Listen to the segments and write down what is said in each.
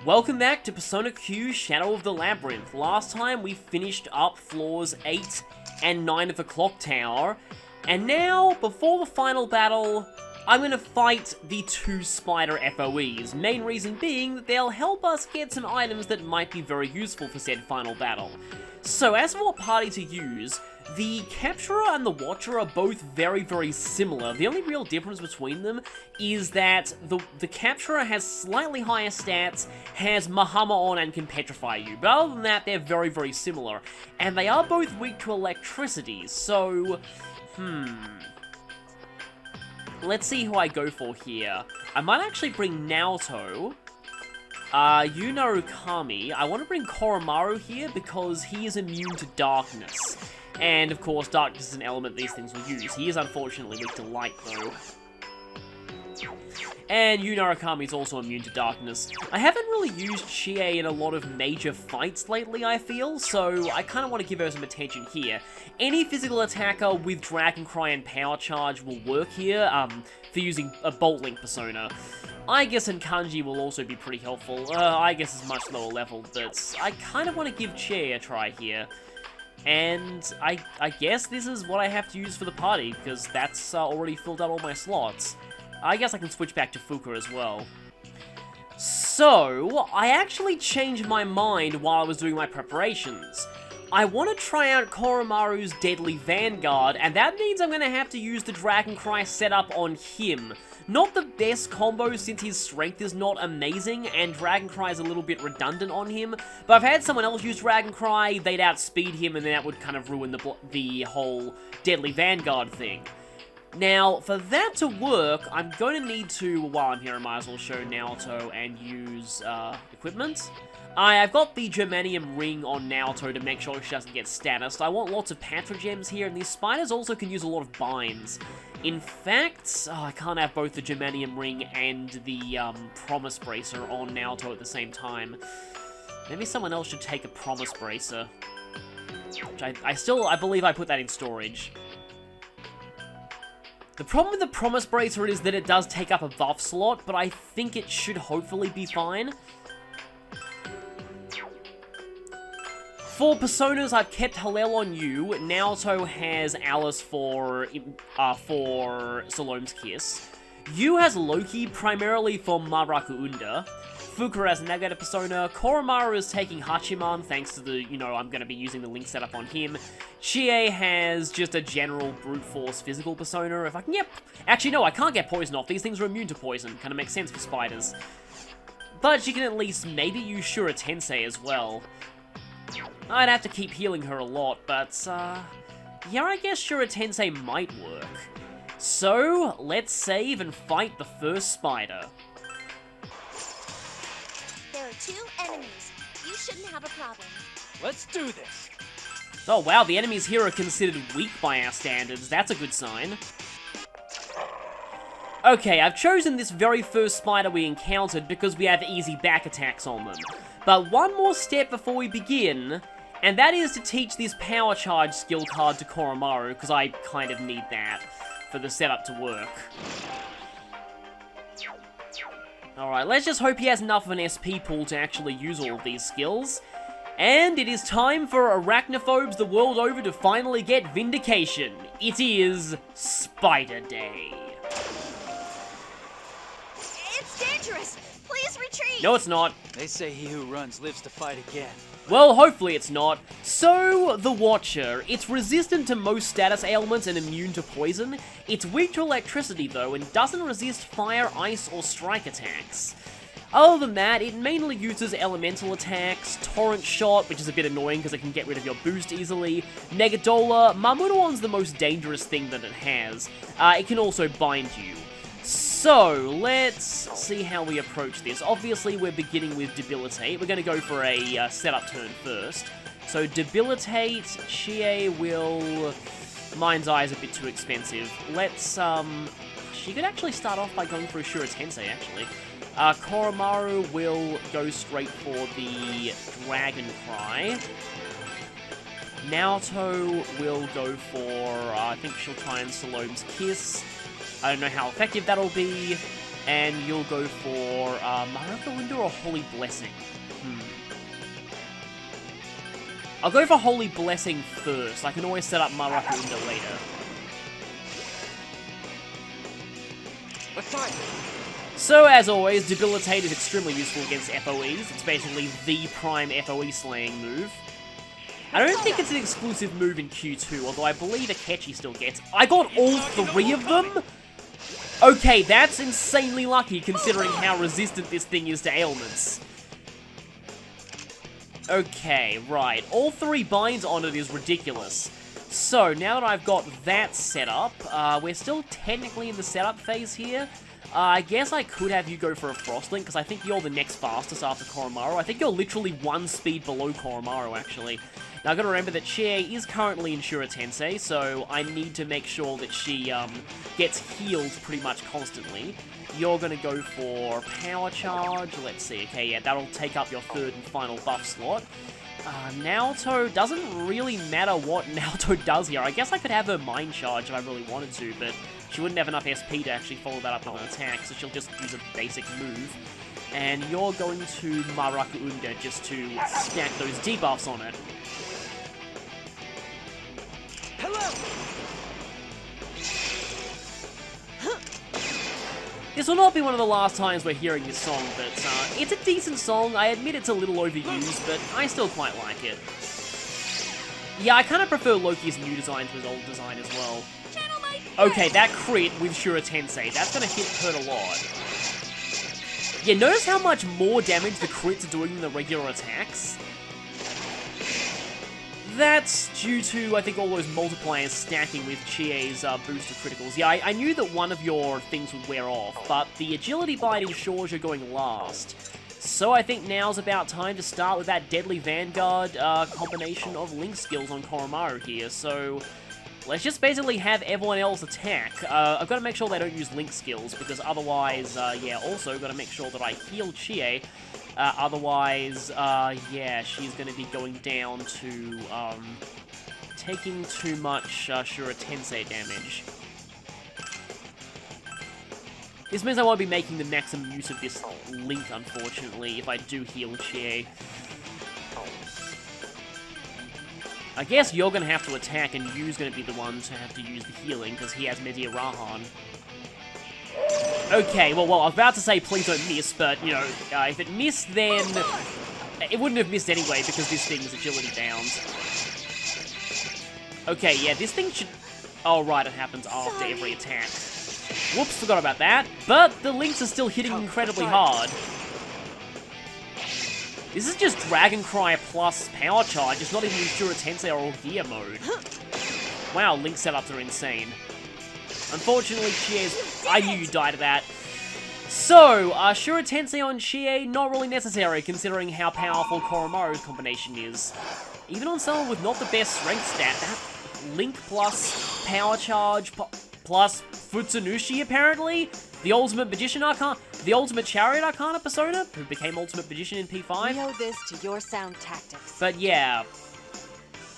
Welcome back to Persona Q Shadow of the Labyrinth. Last time we finished up floors 8 and 9 of the Clock Tower, and now, before the final battle, I'm gonna fight the 2 Spider FOEs, main reason being that they'll help us get some items that might be very useful for said final battle. So as for what party to use, the Capturer and the Watcher are both very, very similar. The only real difference between them is that the Capturer has slightly higher stats, has Mahama on, and can petrify you. But other than that, they're very, very similar. And they are both weak to electricity, so... Let's see who I go for here. I might actually bring Naoto. Yuna Ukami. I want to bring Koromaru here because he is immune to darkness. And, of course, darkness is an element these things will use. He is unfortunately weak to light, though. And Yuna Ukami is also immune to darkness. I haven't really used Chie in a lot of major fights lately, I feel, so I kind of want to give her some attention here. Any physical attacker with Dragon Cry and Power Charge will work here, for using a Bolt Link persona. I guess and Kanji will also be pretty helpful. I guess it's much lower level, but I kind of want to give Chie a try here. And I guess this is what I have to use for the party, because that's already filled out all my slots. I guess I can switch back to Fuka as well. So, I actually changed my mind while I was doing my preparations. I want to try out Koromaru's Deadly Vanguard, and that means I'm going to have to use the Dragon Cry setup on him. Not the best combo since his strength is not amazing, and Dragon Cry is a little bit redundant on him, but I've had someone else use Dragon Cry, they'd outspeed him, and then that would kind of ruin the whole Deadly Vanguard thing. Now, for that to work, I'm going to need to, while I'm here, I might as well show Naoto and use equipment. I've got the Germanium ring on Naoto to make sure she doesn't get statused. I want lots of Patra gems here, and these spiders also can use a lot of binds. In fact, I can't have both the Germanium ring and the Promise Bracer on Naoto at the same time. Maybe someone else should take a Promise Bracer. Which I believe I put that in storage. The problem with the Promise Bracer is that it does take up a buff slot, but I think it should hopefully be fine. For personas, I've kept Hallel on you. Naoto has Alice for Salome's Kiss. Yu has Loki, primarily for Maraku Unda. Fuka has Nagata persona. Koromaru is taking Hachiman, thanks to the, I'm going to be using the link setup on him. Chie has just a general brute force physical persona. If I can get... Actually, no, I can't get poison off. These things are immune to poison. Kind of makes sense for spiders. But she can at least maybe use Shura Tensei as well. I'd have to keep healing her a lot, but, yeah, I guess Shura Tensei might work. So, let's save and fight the first spider. There are 2 enemies. You shouldn't have a problem. Let's do this. Oh wow, the enemies here are considered weak by our standards. That's a good sign. Okay, I've chosen this very first spider we encountered because we have easy back attacks on them. But one more step before we begin, and that is to teach this Power Charge skill card to Koromaru, because I kind of need that for the setup to work. Alright, let's just hope he has enough of an SP pool to actually use all of these skills. And it is time for arachnophobes the world over to finally get vindication. It is Spiderday. It's dangerous! Please retreat! No, it's not. They say he who runs lives to fight again. Well, hopefully it's not. So, the Watcher. It's resistant to most status ailments and immune to poison. It's weak to electricity, though, and doesn't resist fire, ice, or strike attacks. Other than that, it mainly uses elemental attacks, Torrent Shot, which is a bit annoying because it can get rid of your boost easily, Negadola. Mamudoon's the most dangerous thing that it has. It can also bind you. So, let's see how we approach this. Obviously, we're beginning with Debilitate. We're going to go for a setup turn first. So, Debilitate, Chie will... Mind's Eye is a bit too expensive. Let's, she could actually start off by going for a Shura Tensei, actually. Koromaru will go straight for the Dragon Cry. Naoto will go for, I think she'll try and Salome's Kiss. I don't know how effective that'll be. And you'll go for Maruka Window or Holy Blessing? I'll go for Holy Blessing first. I can always set up Maruka Window later. So, as always, Debilitate is extremely useful against FOEs. It's basically the prime FOE slaying move. I don't think it's an exclusive move in Q2, although I believe Akechi still gets. I got all 3 of them? Okay, that's insanely lucky considering how resistant this thing is to ailments. Okay, right. All 3 binds on it is ridiculous. So, now that I've got that set up, we're still technically in the setup phase here. I guess I could have you go for a Frostlink, because I think you're the next fastest after Koromaru. I think you're literally 1 speed below Koromaru, actually. Now, I've got to remember that Chie is currently in Shura Tensei, so I need to make sure that she gets healed pretty much constantly. You're going to go for Power Charge. Let's see. Okay, yeah, that'll take up your 3rd and final buff slot. Naoto, doesn't really matter what Naoto does here. I guess I could have her Mind Charge if I really wanted to, but she wouldn't have enough SP to actually follow that up with an attack, so she'll just use a basic move. And you're going to Maruka Unda just to stack those debuffs on it. Hello! This will not be one of the last times we're hearing this song, but it's a decent song. I admit it's a little overused, but I still quite like it. Yeah, I kind of prefer Loki's new design to his old design as well. Okay, that crit with Shura Tensei, that's going to hurt a lot. Yeah, notice how much more damage the crits are doing than the regular attacks? That's due to, I think, all those multipliers stacking with Chie's booster criticals. Yeah, I knew that one of your things would wear off, but the agility bite ensures you're going last. So I think now's about time to start with that Deadly Vanguard combination of Link skills on Koromaru here, so let's just basically have everyone else attack. I've got to make sure they don't use Link skills, because otherwise, yeah, also got to make sure that I heal Chie. Otherwise, yeah, she's going to be going down to, taking too much Shura Tensei damage. This means I won't be making the maximum use of this Link, unfortunately, if I do heal Chie. I guess you're going to have to attack, and Yu's going to be the one to have to use the healing, because he has Media Rahan. Okay, well, I was about to say please don't miss, but, you know, if it missed, then it wouldn't have missed anyway, because this thing is agility bound. Okay, yeah, this thing should... Oh, right, it happens after every attack. Whoops, forgot about that. But the Links are still hitting incredibly hard. This is just Dragon Cry plus Power Charge, it's not even Shura Tensei or All Gear mode. Wow, Link setups are insane. Unfortunately, Chie's... I knew you died to that. So, Shura Tensei on Chie, not really necessary, considering how powerful Koromaru's combination is. Even on someone with not the best strength stat, that Link plus Power Charge plus Futsunushi, apparently? The Ultimate Magician Arcana... The Ultimate Chariot Arcana Persona, who became Ultimate Magician in P5. We owe this to your sound tactics. But yeah...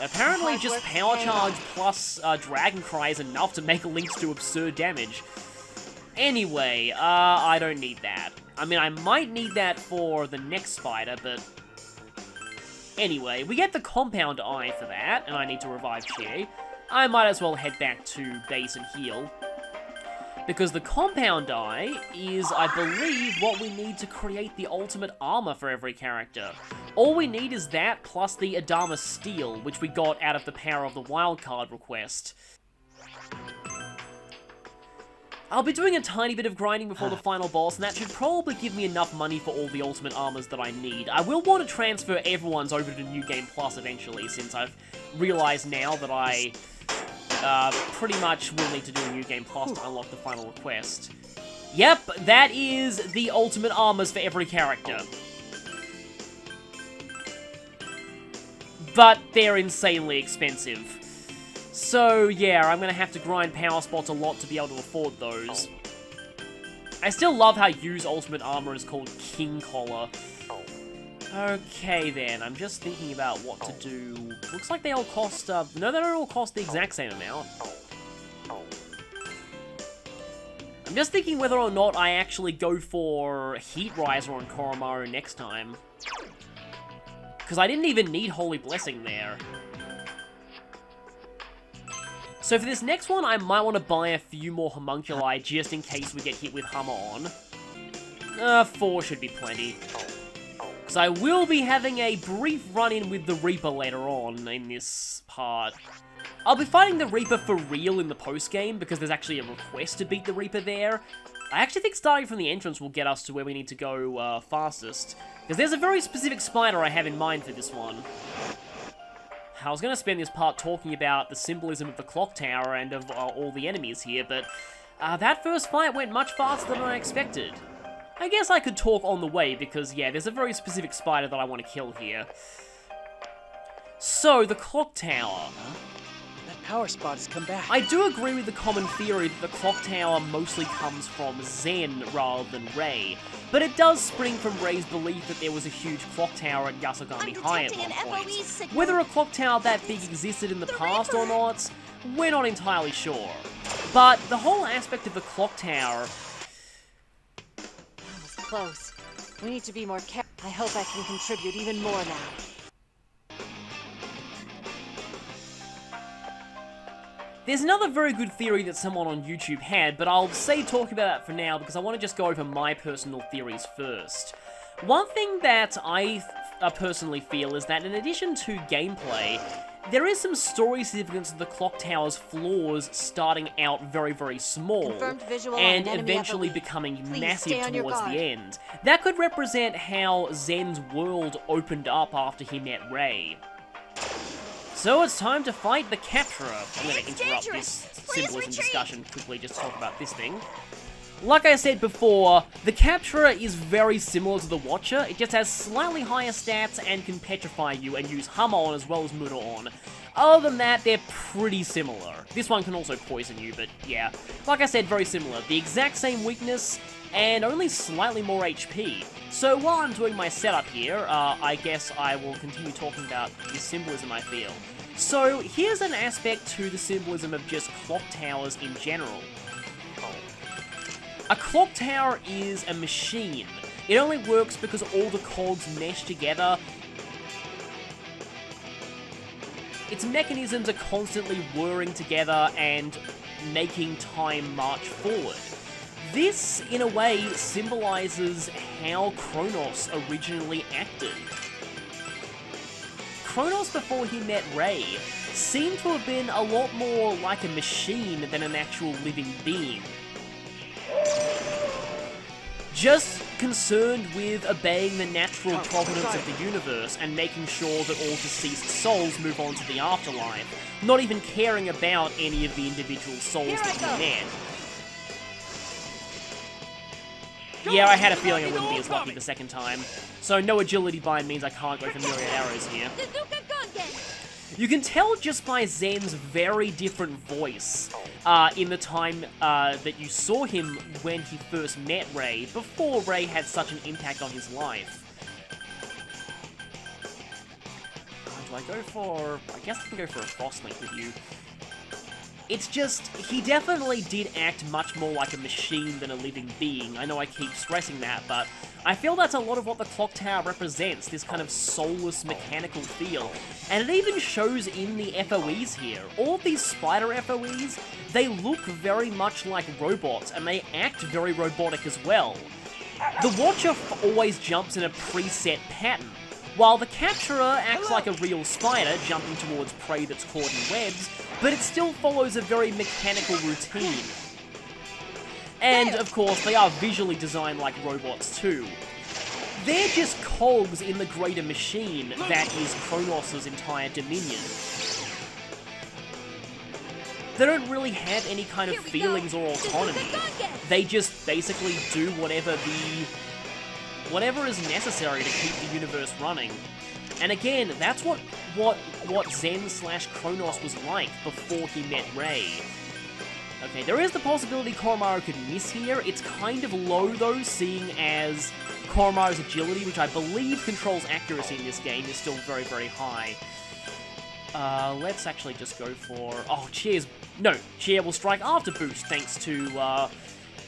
Apparently just Power Charge plus Dragon Cry is enough to make Links do absurd damage. Anyway, I don't need that. I mean, I might need that for the next spider, but... Anyway, we get the Compound Eye for that, and I need to revive Chie. I might as well head back to base and heal. Because the Compound Eye is, I believe, what we need to create the ultimate armor for every character. All we need is that, plus the Adama Steel, which we got out of the Power of the Wildcard request. I'll be doing a tiny bit of grinding before the final boss, and that should probably give me enough money for all the ultimate armors that I need. I will want to transfer everyone's over to New Game Plus eventually, since I've realized now that I... pretty much will need to do a New Game Plus to unlock the final request. Yep, that is the ultimate armors for every character. But they're insanely expensive. So yeah, I'm gonna have to grind power spots a lot to be able to afford those. I still love how Yu's ultimate armor is called King Collar. Okay then, I'm just thinking about what to do. Looks like they all cost, no, they don't all cost the exact same amount. I'm just thinking whether or not I actually go for Heat Riser on Koromaru next time. Because I didn't even need Holy Blessing there. So for this next one, I might want to buy a few more Homunculi just in case we get hit with Hammer on. 4 should be plenty. Because I will be having a brief run-in with the Reaper later on in this part. I'll be fighting the Reaper for real in the post-game, because there's actually a request to beat the Reaper there. I actually think starting from the entrance will get us to where we need to go fastest. Because there's a very specific spider I have in mind for this one. I was going to spend this part talking about the symbolism of the clock tower and of all the enemies here, but that first fight went much faster than I expected. I guess I could talk on the way, because, yeah, there's a very specific spider that I want to kill here. So, the clock tower. That power spot has come back. I do agree with the common theory that the clock tower mostly comes from Zen rather than Rei, but it does spring from Rei's belief that there was a huge clock tower at Yasogami High at one point. Whether a clock tower that big existed in the past or not, we're not entirely sure. But the whole aspect of the clock tower... That was close. We need to be more careful. I hope I can contribute even more now. There's another very good theory that someone on YouTube had, but I'll say talk about that for now because I want to just go over my personal theories first. One thing that I personally feel is that in addition to gameplay, there is some story significance of the clock tower's floors starting out very, very small, and eventually becoming massive towards the end. That could represent how Zen's world opened up after he met Rei. So it's time to fight the Capturer. I'm going to interrupt this symbolism discussion quickly just to talk about this thing. Like I said before, the Capturer is very similar to the Watcher. It just has slightly higher stats and can petrify you and use Hamon as well as Mudon. Other than that, they're pretty similar. This one can also poison you, but yeah. Like I said, very similar. The exact same weakness, and only slightly more HP. So while I'm doing my setup here, I guess I will continue talking about the symbolism I feel. So here's an aspect to the symbolism of just clock towers in general. A clock tower is a machine. It only works because all the cogs mesh together. Its mechanisms are constantly whirring together and making time march forward. This, in a way, symbolizes how Kronos originally acted. Kronos, before he met Rei, seemed to have been a lot more like a machine than an actual living being. Just concerned with obeying the natural providence of the universe and making sure that all deceased souls move on to the afterlife, not even caring about any of the individual souls that he met. Yeah, I had a feeling I wouldn't be as lucky the second time. So no agility bind means I can't go for myriad arrows here. You can tell just by Zen's very different voice in the time that you saw him when he first met Rei, before Rei had such an impact on his life. Do I go for... I guess I can go for a Frost Link with you. It's just, he definitely did act much more like a machine than a living being. I know I keep stressing that, but I feel that's a lot of what the clock tower represents, this kind of soulless mechanical feel. And it even shows in the FOEs here. All of these spider FOEs, they look very much like robots, and they act very robotic as well. The Watcher always jumps in a preset pattern, while the Capturer acts like a real spider, jumping towards prey that's caught in webs, but it still follows a very mechanical routine. And, of course, they are visually designed like robots too. They're just cogs in the greater machine that is Kronos' entire dominion. They don't really have any kind of feelings or autonomy. They just basically do whatever is necessary to keep the universe running. And again, that's what Zen/Kronos was like before he met Rei. Okay, there is the possibility Koromaru could miss here. It's kind of low though, seeing as Koromaru's agility, which I believe controls accuracy in this game, is still very, very high. Let's actually just go for... Oh, Cheers. No, Cheer will strike after boost, thanks to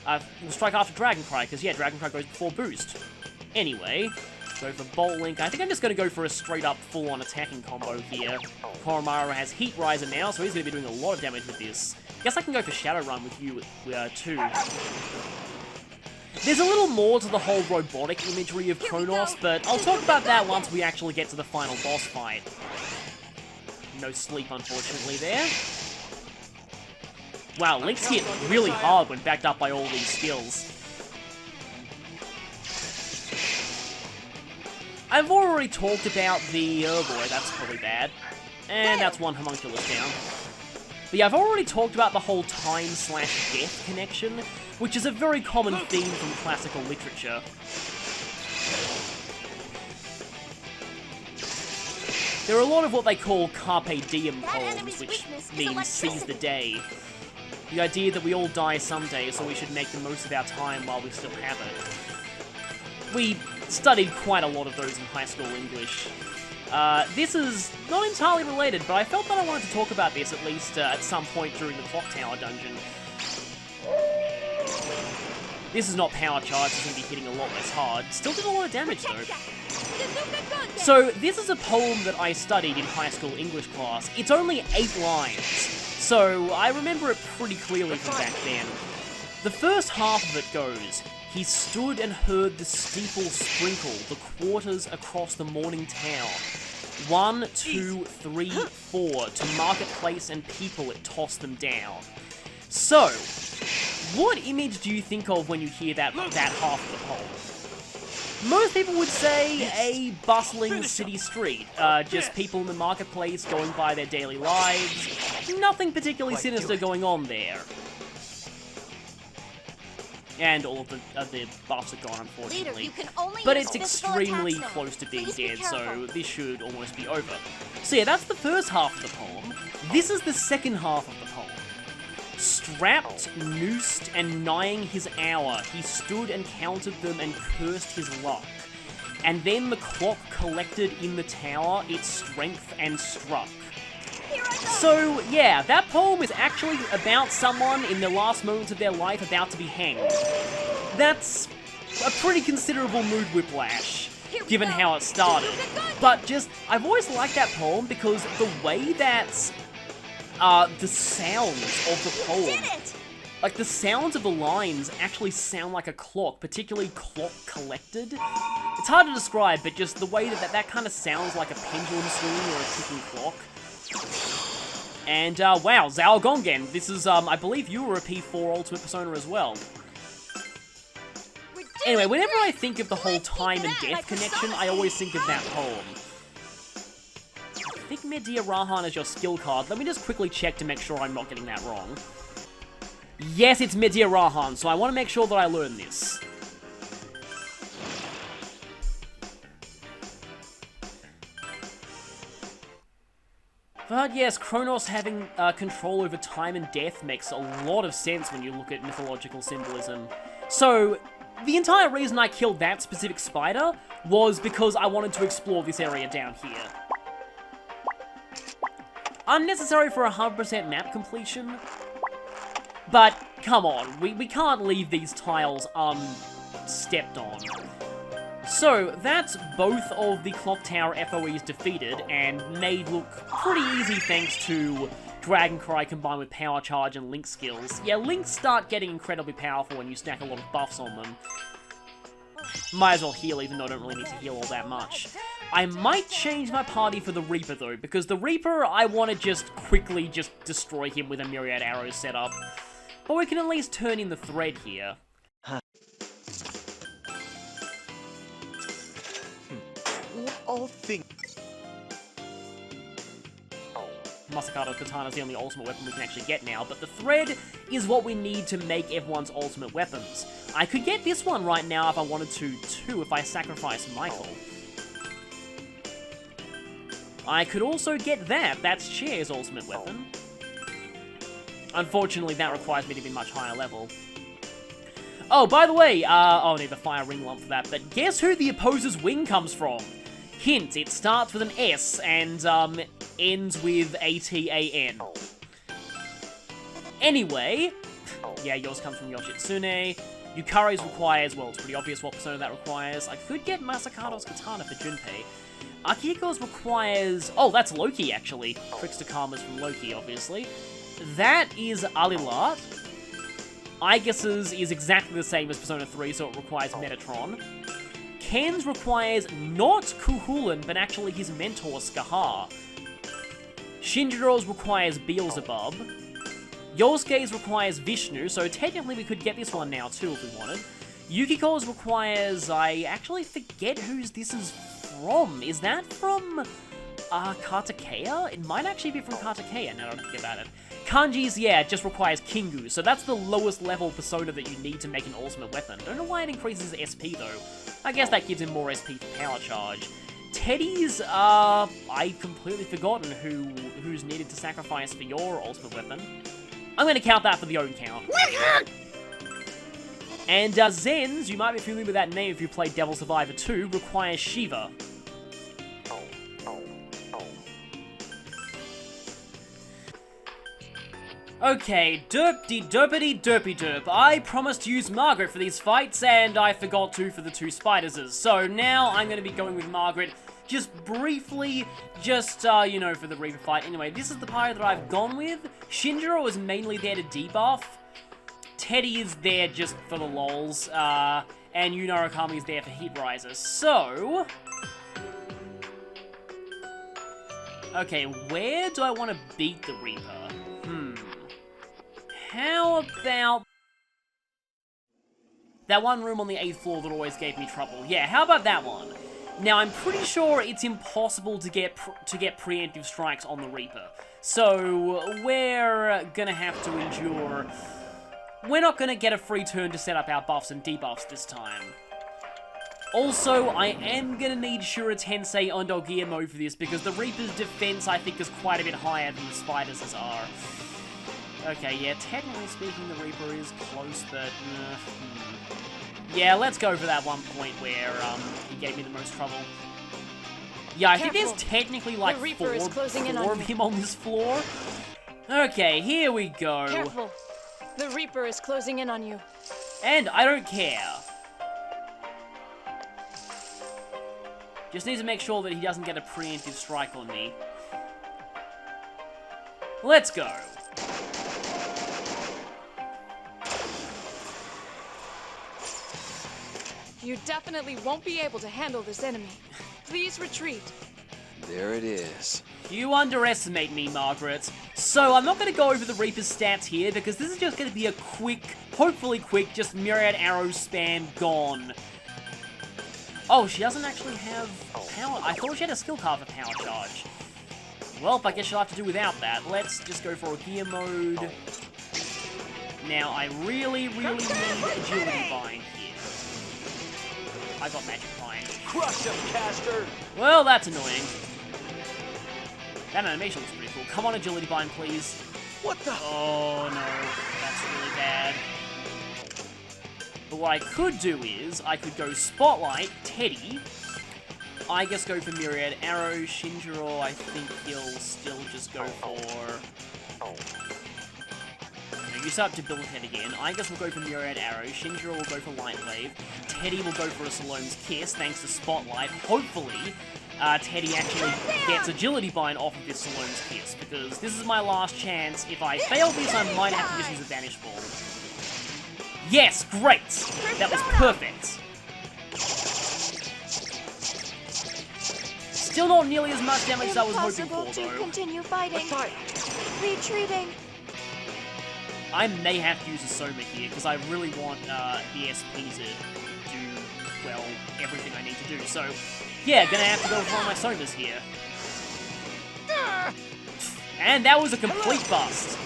We'll strike after Dragon Cry, because yeah, Dragon Cry goes before boost. Anyway, go for Bolt Link. I think I'm just going to go for a straight-up full-on attacking combo here. Koromaru has Heat Riser now, so he's going to be doing a lot of damage with this. Guess I can go for Shadow Run with you, too. There's a little more to the whole robotic imagery of Kronos, but I'll talk about that once we actually get to the final boss fight. No sleep, unfortunately, there. Wow, Link's hit really hard when backed up by all these skills. I've already talked about the... oh boy, that's probably bad. And that's one homunculus down. But yeah, I've already talked about the whole time/death connection, which is a very common theme from classical literature. There are a lot of what they call Carpe Diem poems, which means seize the day. The idea that we all die someday, so we should make the most of our time while we still have it. We studied quite a lot of those in high school English. This is not entirely related, but I felt that I wanted to talk about this at least at some point during the Clock Tower dungeon. This is not power charge, it's going to be hitting a lot less hard. Still did a lot of damage though. So, this is a poem that I studied in high school English class. It's only 8 lines, so I remember it pretty clearly from back then. The first half of it goes, "He stood and heard the steeple sprinkle the quarters across the morning town. 1, 2, 3, 4, to marketplace and people it tossed them down." So, what image do you think of when you hear that half of the poem? Most people would say a bustling city street, just people in the marketplace going by their daily lives, nothing particularly sinister going on there. And all of the buffs are gone, unfortunately. But it's extremely close to being dead, so this should almost be over. So yeah, that's the first half of the poem. This is the second half of the poem. "Strapped, noosed, and nighing his hour, he stood and counted them and cursed his luck. And then the clock collected in the tower its strength and struck." So, yeah, that poem is actually about someone in the last moments of their life about to be hanged. That's a pretty considerable mood whiplash, given how it started. But just, I've always liked that poem because the way that the sounds of the poem, like the sounds of the lines actually sound like a clock, particularly clock collected. It's hard to describe, but just the way that kind of sounds like a pendulum swinging or a ticking clock. And, wow, Zhao Gongen, this is, I believe you were a P4 Ultimate Persona as well. Anyway, whenever I think of the whole time and death connection, I always think of that poem. I think Medea Rahan is your skill card. Let me just quickly check to make sure I'm not getting that wrong. Yes, it's Medea Rahan, so I want to make sure that I learn this. But yes, Kronos having control over time and death makes a lot of sense when you look at mythological symbolism. So, the entire reason I killed that specific spider was because I wanted to explore this area down here. Unnecessary for 100% map completion, but come on, we can't leave these tiles unstepped on. So, that's both of the Clock Tower FOEs defeated, and made look pretty easy thanks to Dragon Cry combined with Power Charge and Link skills. Yeah, Links start getting incredibly powerful when you stack a lot of buffs on them. Might as well heal, even though I don't really need to heal all that much. I might change my party for the Reaper, though, because the Reaper, I want to just quickly just destroy him with a myriad arrows set up. But we can at least turn in the thread here. All things. Masakato's Katana is the only ultimate weapon we can actually get now, but the thread is what we need to make everyone's ultimate weapons. I could get this one right now if I wanted to, too, if I sacrifice Michael. I could also get that. That's Cher's ultimate weapon. Unfortunately, that requires me to be much higher level. Oh, by the way, oh, I need the fire ring lump for that, but guess who the opposer's wing comes from? Hint, it starts with an S and, ends with A-T-A-N. Anyway, Yeah, yours comes from Yoshitsune. Yukari's requires, well, it's pretty obvious what persona that requires. I could get Masakato's Katana for Junpei. Akihiko's requires... Oh, that's Loki, actually. Trickster Karma's from Loki, obviously. That is Alilat. Aegis's is exactly the same as Persona 3, so it requires Metatron. Ken's requires not Kuhulan, but actually his mentor, Skahar. Shinjiro's requires Beelzebub. Yosuke's requires Vishnu, so technically we could get this one now too if we wanted. Yukiko's requires... I actually forget whose this is from. Is that from Kartakeya? It might actually be from Kartakeya, now that I think about it. Kanji's, yeah, it just requires Kingu, so that's the lowest level persona that you need to make an ultimate weapon. Don't know why it increases SP though. I guess that gives him more SP for power charge. Teddy's, I've completely forgotten who's needed to sacrifice for your ultimate weapon. I'm gonna count that for the own count. And Zen's, you might be familiar with that name if you played Devil Survivor 2, requires Shiva. Okay, derpy-derp. I promised to use Margaret for these fights, and I forgot to for the two Spiderses. So now I'm going to be going with Margaret, just briefly, you know, for the Reaper fight. Anyway, this is the party that I've gone with. Shinjiro is mainly there to debuff. Teddy is there just for the lols, and Yu Narukami is there for Heat Riser. So... okay, where do I want to beat the Reaper? How about that one room on the 8th floor that always gave me trouble? Yeah, how about that one? Now, I'm pretty sure it's impossible to get preemptive strikes on the Reaper. So, we're gonna have to endure... we're not gonna get a free turn to set up our buffs and debuffs this time. Also, I am gonna need Shura Tensei on Dogear mode for this, because the Reaper's defense, I think, is quite a bit higher than the Spiders' are. Okay, yeah, technically speaking, the Reaper is close, but... yeah, let's go for that one point where, he gave me the most trouble. Yeah, I think there's technically, like, four of him on this floor. Okay, here we go. Careful! The Reaper is closing in on you. And I don't care. Just need to make sure that he doesn't get a preemptive strike on me. Let's go. You definitely won't be able to handle this enemy. Please retreat. There it is. You underestimate me, Margaret. So I'm not going to go over the Reaper's stats here, because this is just going to be a quick, hopefully quick, just Myriad Arrow spam gone. Oh, she doesn't actually have power. I thought she had a skill card for power charge. Well, I guess she'll have to do without that. Let's just go for a gear mode. Now, I really need Agility Bind here. I got Magic Bind. Crush him, Caster! Well, that's annoying. That animation looks pretty cool. Come on, Agility Bind, please. What the? Oh, no. That's really bad. But what I could do is, I could go Spotlight, Teddy. I guess go for Myriad Arrow. Shinjiro, I think he'll still just go for... you start Debilitate again. I guess we'll go for Myriad Arrow. Shinjiro will go for Light Wave. Teddy will go for a Salome's Kiss, thanks to Spotlight. Hopefully, Teddy actually gets Agility Bind off of this Salome's Kiss, because this is my last chance. If I fail this, I might have to just use a Vanish Ball. Yes, great! That was perfect. Still not nearly as much damage as I was hoping for, Impossible to though. continue fighting. Retreating. I may have to use a Soma here, because I really want the SP to do, well, everything I need to do. So, yeah, gonna have to go for one of my Somas here. And that was a complete bust.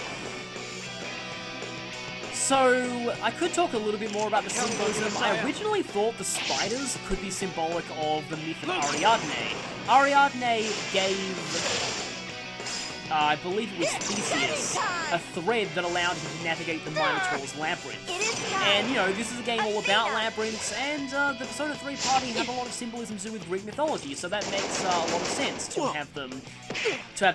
So, I could talk a little bit more about the symbolism. I originally thought the spiders could be symbolic of the myth of Ariadne. Ariadne gave, I believe it was Theseus, a thread that allowed him to navigate the Minotaur's labyrinth. It is And, you know, this is a game all about labyrinths, and the Persona 3 party have a lot of symbolism to do with Greek mythology, so that makes a lot of sense to have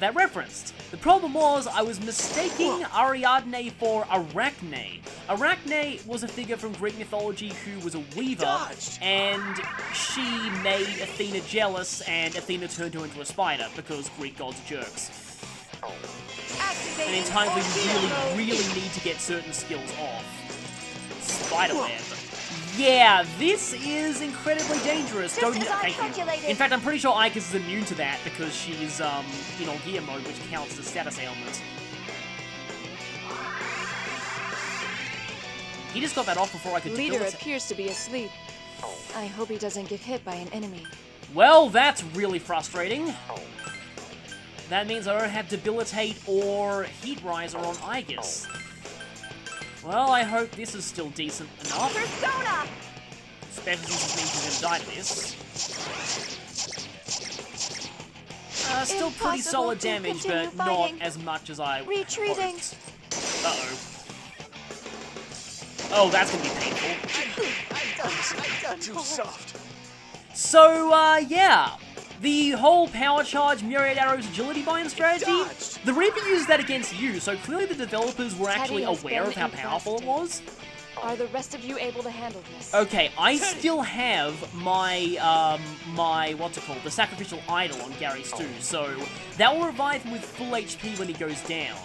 that referenced. The problem was, I was mistaking Ariadne for Arachne. Arachne was a figure from Greek mythology who was a weaver, and she made Athena jealous, and Athena turned her into a spider, because Greek gods are jerks. And in times when you really need to get certain skills off. Spiderweb. Yeah, this is incredibly dangerous. Don't you? Thank you. In fact, I'm pretty sure Ikas is immune to that because she's in all gear mode, which counts as status ailment. He just got that off before I could Leader appears to be asleep. I hope he doesn't get hit by an enemy. Well, that's really frustrating. That means I don't have Debilitate or Heat Riser on Igas. Well, I hope this is still decent enough. Persona! Especially since it means we're gonna die to this. Still pretty solid damage, but not as much as I Retreating. hoped. Uh-oh. Oh, that's gonna be painful. Too soft. So, yeah. The whole Power Charge, Myriad Arrows, Agility Bind strategy, the Reaper uses that against you, so clearly the developers were actually aware of how powerful it was. Are the rest of you able to handle this? Okay, I still have my, what's it called, the Sacrificial Idol on Gary Stu, so that will revive him with full HP when he goes down.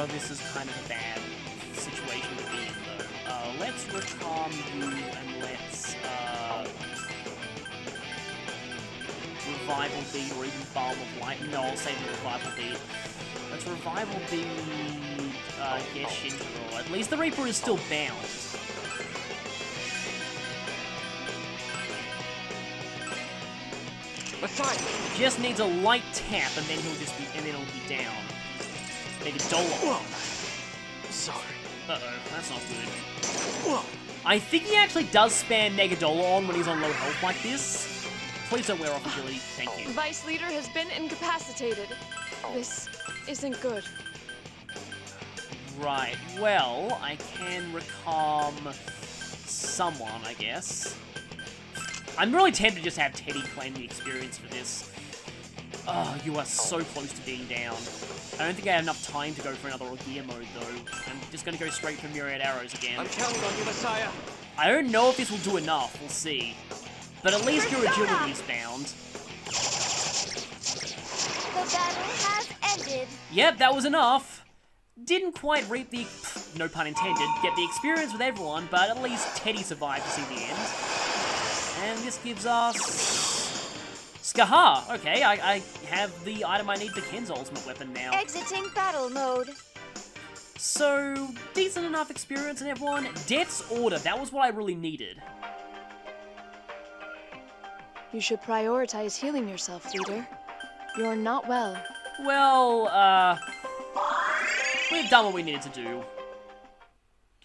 This is kind of a bad situation to be in, though. Let's recalm you, and let's, Revival Bead or even Balm of Light. No, I'll save the Revival Bead. Let's Revival Bead, Geshinro. At least the Reaper is still bound. Just needs a light tap and then he'll just be, and then he'll be down. Maybe Dollar. Sorry. Uh-oh, that's not good. I think he actually does spam Negadolon when he's on low health like this. Please don't wear off agility, thank you. Vice Leader has been incapacitated. This isn't good. Right, well, I can recalm someone, I guess. I'm really tempted to just have Teddy claim the experience for this. Oh, you are so close to being down. I don't think I have enough time to go for another gear mode, though. I'm just going to go straight for Myriad Arrows again. I'm counting on you, Messiah. I don't know if this will do enough, we'll see. But at least your agility is bound. The battle has ended. Yep, that was enough. Didn't quite reap the, no pun intended, get the experience with everyone, but at least Teddy survived to see the end. And this gives us... Skaha! Okay, I have the item I need for Ken's ultimate weapon now. Exiting battle mode. So, decent enough experience and everyone. Death's Order, that was what I really needed. You should prioritize healing yourself, Leader. You're not well. Well, we've done what we needed to do.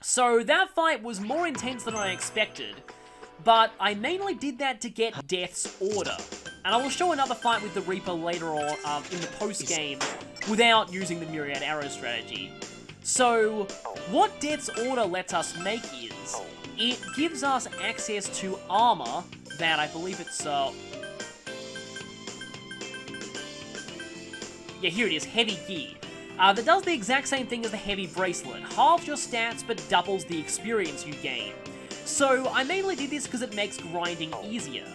So that fight was more intense than I expected, but I mainly did that to get Death's Order. And I will show another fight with the Reaper later on in the post-game without using the Myriad Arrow strategy. So, what Death's Order lets us make is, it gives us access to armor that I believe it's, yeah, here it is, Heavy Gear. That does the exact same thing as the Heavy Bracelet. Halves your stats, but doubles the experience you gain. So, I mainly did this because it makes grinding easier.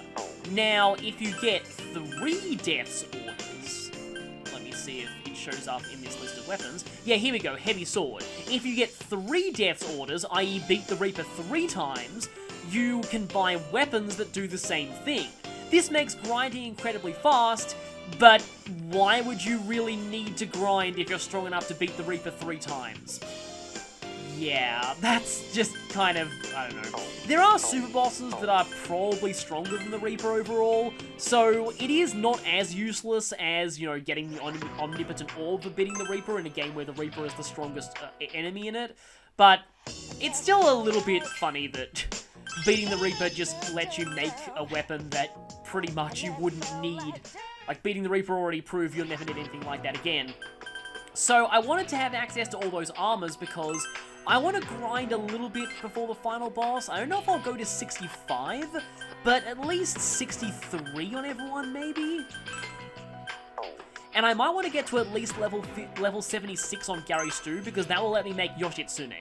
Now, if you get 3 Death's Orders, let me see if it shows up in this list of weapons. Yeah, here we go, Heavy Sword. If you get 3 Death's Orders, i.e. beat the Reaper 3 times, you can buy weapons that do the same thing. This makes grinding incredibly fast, but why would you really need to grind if you're strong enough to beat the Reaper 3 times? Yeah, that's just kind of, I don't know. There are super bosses that are probably stronger than the Reaper overall, so it is not as useless as, you know, getting the Omnipotent Orb for beating the Reaper in a game where the Reaper is the strongest enemy in it, but it's still a little bit funny that beating the Reaper just lets you make a weapon that pretty much you wouldn't need. Like, beating the Reaper already proved you'll never need anything like that again. So I wanted to have access to all those armors because I want to grind a little bit before the final boss. I don't know if I'll go to 65, but at least 63 on everyone, maybe? And I might want to get to at least level 76 on Gary Stu, because that will let me make Yoshitsune.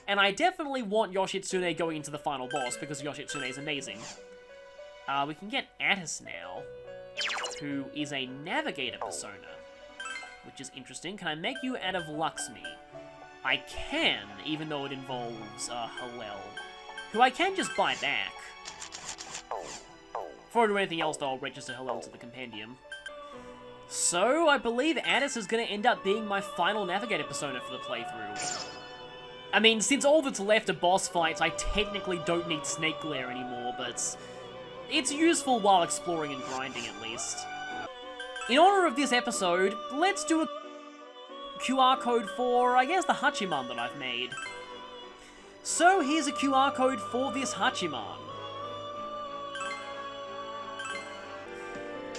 And I definitely want Yoshitsune going into the final boss, because Yoshitsune is amazing. We can get Attis now, who is a Navigator persona, which is interesting. Can I make you out of Luxmi? I can, even though it involves Hallel, who I can just buy back. Before I do anything else, though, I'll register Hallel to the compendium. So, I believe Attis is going to end up being my final Navigator persona for the playthrough. I mean, since all that's left are boss fights, I technically don't need Snake Glare anymore, but it's useful while exploring and grinding, at least. In honor of this episode, let's do a QR code for, I guess, the Hachiman that I've made. So, here's a QR code for this Hachiman.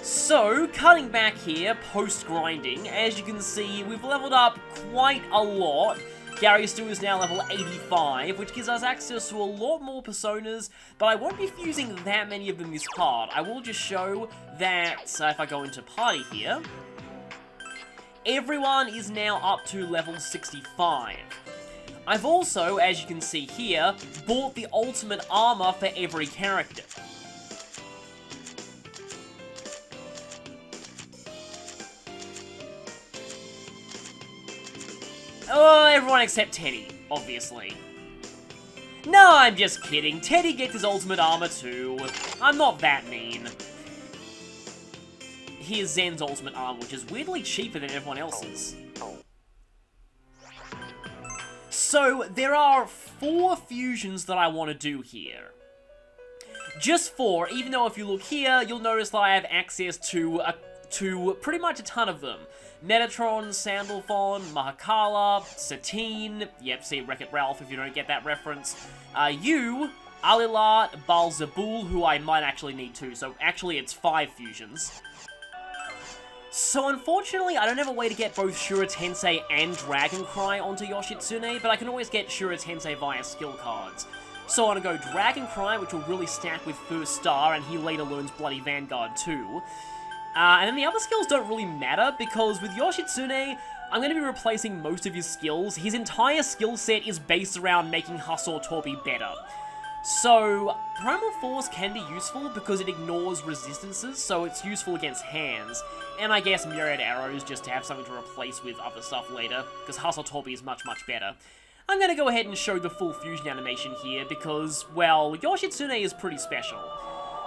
So, cutting back here, post-grinding, as you can see, we've leveled up quite a lot. Gary Stu is now level 85, which gives us access to a lot more personas, but I won't be fusing that many of them this part. I will just show that, if I go into party here, everyone is now up to level 65. I've also, as you can see here, bought the ultimate armor for every character. Oh, everyone except Teddy, obviously. No, I'm just kidding. Teddy gets his ultimate armor too. I'm not that mean. Here's Zen's ultimate armor, which is weirdly cheaper than everyone else's. So, there are 4 fusions that I want to do here. Just 4, even though if you look here, you'll notice that I have access to pretty much a ton of them. Metatron, Sandalphon, Mahakala, Satine, yep, see Wreck-It Ralph if you don't get that reference. You, Alilat, Balzabul, who I might actually need too, so actually it's 5 fusions. So unfortunately, I don't have a way to get both Shura Tensei and Dragon Cry onto Yoshitsune, but I can always get Shura Tensei via skill cards. So I want to go Dragon Cry, which will really stack with First Star, and he later learns Bloody Vanguard too. And then the other skills don't really matter, because with Yoshitsune, I'm going to be replacing most of his skills. His entire skill set is based around making Hustle Torby better. So, Primal Force can be useful because it ignores resistances, so it's useful against hands. And I guess Myriad Arrows just to have something to replace with other stuff later, because Hustle Torby is much, much better. I'm going to go ahead and show the full fusion animation here because, well, Yoshitsune is pretty special.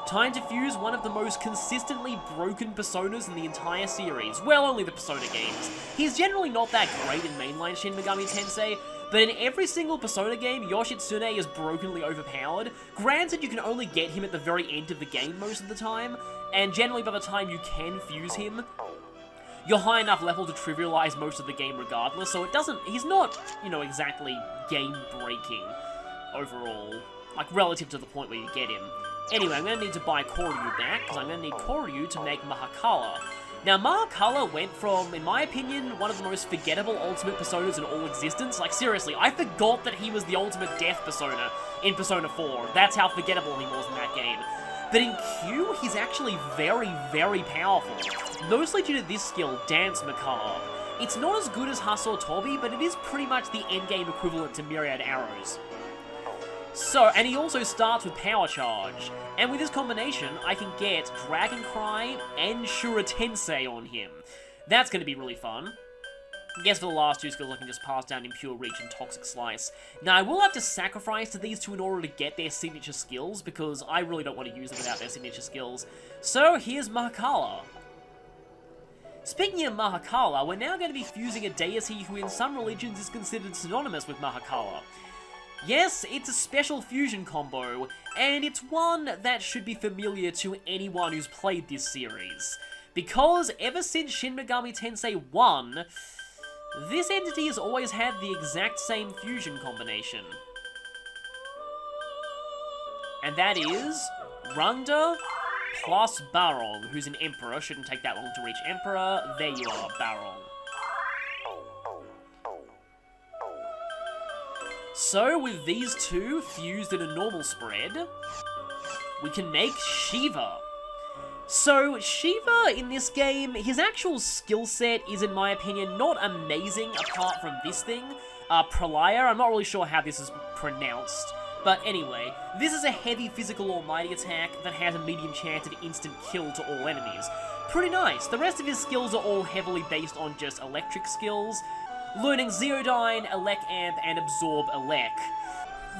Time to fuse one of the most consistently broken personas in the entire series. Well, only the Persona games. He's generally not that great in mainline Shin Megami Tensei, but in every single Persona game, Yoshitsune is brokenly overpowered. Granted, you can only get him at the very end of the game most of the time, and generally by the time you can fuse him, you're high enough level to trivialize most of the game regardless, so he's not, you know, exactly game-breaking overall, like relative to the point where you get him. Anyway, I'm going to need to buy Koryu back, because I'm going to need Koryu to make Mahakala. Now, Mahakala went from, in my opinion, one of the most forgettable ultimate personas in all existence. Like, seriously, I forgot that he was the ultimate death persona in Persona 4. That's how forgettable he was in that game. But in Q, he's actually very, very powerful. Mostly due to this skill, Dance Macabre. It's not as good as Hustle Torby, but it is pretty much the endgame equivalent to Myriad Arrows. So, and he also starts with Power Charge. And with this combination, I can get Dragon Cry and Shura Tensei on him. That's going to be really fun. I guess for the last 2 skills, I can just pass down Impure Reach and Toxic Slice. Now, I will have to sacrifice to these two in order to get their signature skills, because I really don't want to use them without their signature skills. So, here's Mahakala. Speaking of Mahakala, we're now going to be fusing a deity who in some religions is considered synonymous with Mahakala. Yes, it's a special fusion combo, and it's one that should be familiar to anyone who's played this series. Because ever since Shin Megami Tensei 1, this entity has always had the exact same fusion combination. And that is Runda plus Barong, who's an Emperor. Shouldn't take that long to reach Emperor. There you are, Barong. So, with these two fused in a normal spread, we can make Shiva. So, Shiva in this game, his actual skill set is, in my opinion, not amazing apart from this thing, Pralaya. I'm not really sure how this is pronounced. But anyway, this is a heavy physical almighty attack that has a medium chance of instant kill to all enemies. Pretty nice. The rest of his skills are all heavily based on just electric skills, learning Zeodyne, Elec Amp, and Absorb Elec.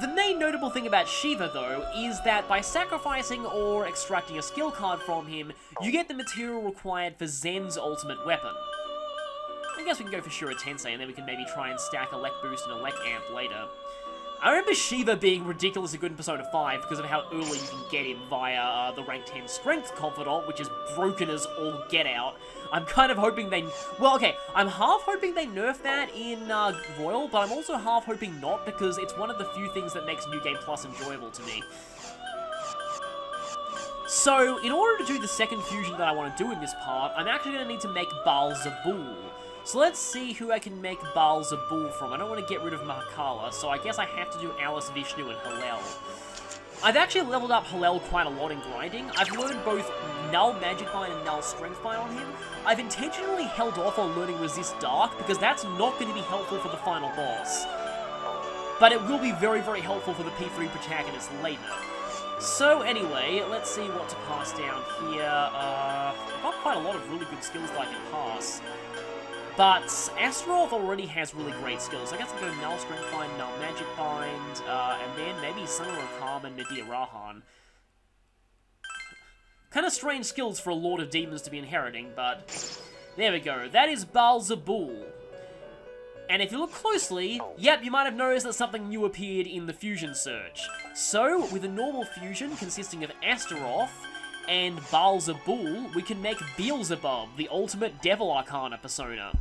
The main notable thing about Shiva, though, is that by sacrificing or extracting a skill card from him, you get the material required for Zen's ultimate weapon. I guess we can go for Shura Tensei, and then we can maybe try and stack Elec Boost and Elec Amp later. I remember Shiva being ridiculously good in Persona 5 because of how early you can get him via the rank 10 Strength Confidant, which is broken as all get out. I'm kind of hoping they... Well, okay, I'm half hoping they nerf that in Royal, but I'm also half hoping not because it's one of the few things that makes New Game Plus enjoyable to me. So, in order to do the second fusion that I want to do in this part, I'm actually going to need to make Baal Zabul. So let's see who I can make Baal Zabul from. I don't want to get rid of Mahakala, so I guess I have to do Alice, Vishnu, and Hallel. I've actually leveled up Hallel quite a lot in grinding. I've learned both Null Magic Bind and Null Strength Bind on him. I've intentionally held off on learning Resist Dark, because that's not going to be helpful for the final boss. But it will be very, very helpful for the P3 protagonist later. So anyway, let's see what to pass down here. I've got quite a lot of really good skills that I can pass. But Astaroth already has really great skills. I guess I'll go Null Strength Bind, Null Magic Bind, and then maybe Summer of Calm and Nadir Rahan. Kind of strange skills for a Lord of Demons to be inheriting, but there we go. That is Baal Zabul. And if you look closely, yep, you might have noticed that something new appeared in the fusion search. So, with a normal fusion consisting of Astaroth and Baal Zabul, we can make Beelzebub, the ultimate Devil Arcana persona.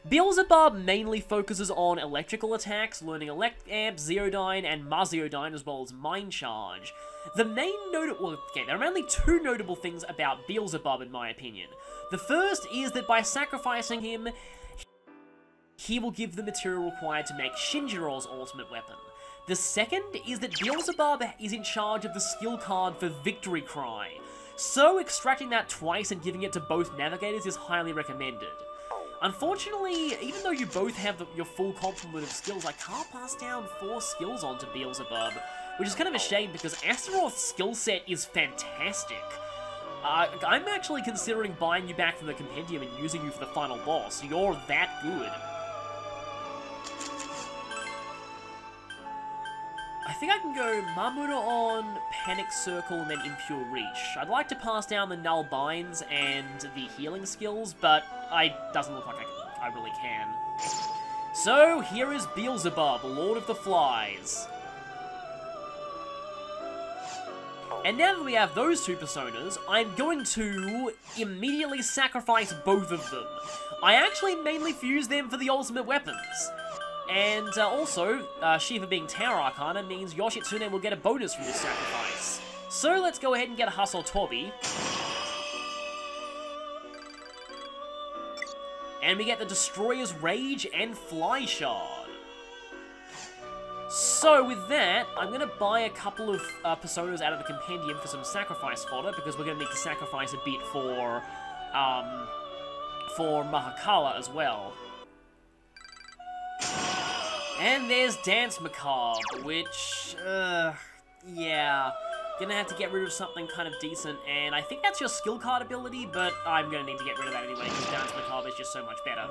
Beelzebub mainly focuses on electrical attacks, learning Elec Amp, Zeodyne, and Marzeodyne, as well as Mind Charge. The main notable... okay, there are only two notable things about Beelzebub, in my opinion. The first is that by sacrificing him, he will give the material required to make Shinjiro's ultimate weapon. The second is that Beelzebub is in charge of the skill card for Victory Cry, so extracting that twice and giving it to both navigators is highly recommended. Unfortunately, even though you both have your full complement of skills, I can't pass down 4 skills onto Beelzebub, which is kind of a shame because Astaroth's skill set is fantastic. I'm actually considering buying you back from the compendium and using you for the final boss. You're that good. I think I can go Mamura on, Panic Circle, and then Impure Reach. I'd like to pass down the Null Binds and the healing skills, but it doesn't look like I really can. So, here is Beelzebub, Lord of the Flies. And now that we have those two personas, I'm going to immediately sacrifice both of them. I actually mainly fuse them for the ultimate weapons. And also, Shiva being Tower Arcana means Yoshitsune will get a bonus from this sacrifice. So let's go ahead and get a Hustle Tobi. And we get the Destroyer's Rage and Fly Shard. So with that, I'm going to buy a couple of personas out of the compendium for some sacrifice fodder, because we're going to need to sacrifice a bit for Mahakala as well. And there's Dance Macabre, which, yeah, gonna have to get rid of something kind of decent, and I think that's your skill card ability, but I'm gonna need to get rid of that anyway, because Dance Macabre is just so much better.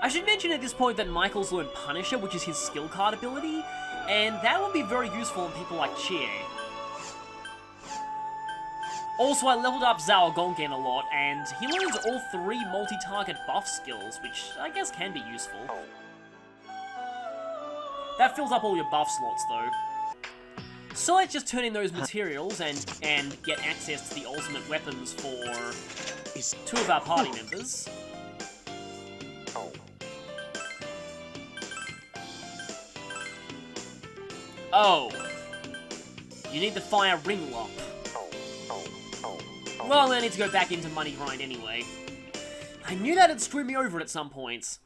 I should mention at this point that Michael's learned Punisher, which is his skill card ability, and that will be very useful in people like Chie. Also, I leveled up Zhao Gonggen a lot, and he learns all 3 multi-target buff skills, which I guess can be useful. That fills up all your buff slots, though. So let's just turn in those materials and get access to the ultimate weapons for 2 of our party members. Oh. You need the fire ring lock. Well, I need to go back into money grind anyway. I knew that had screwed me over at some points.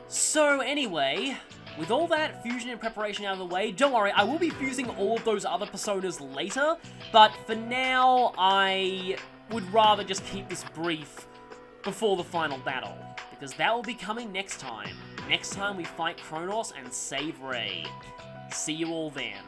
So anyway, with all that fusion and preparation out of the way, don't worry, I will be fusing all of those other personas later, but for now, I would rather just keep this brief before the final battle, because that will be coming next time. Next time we fight Kronos and save Rey. See you all then.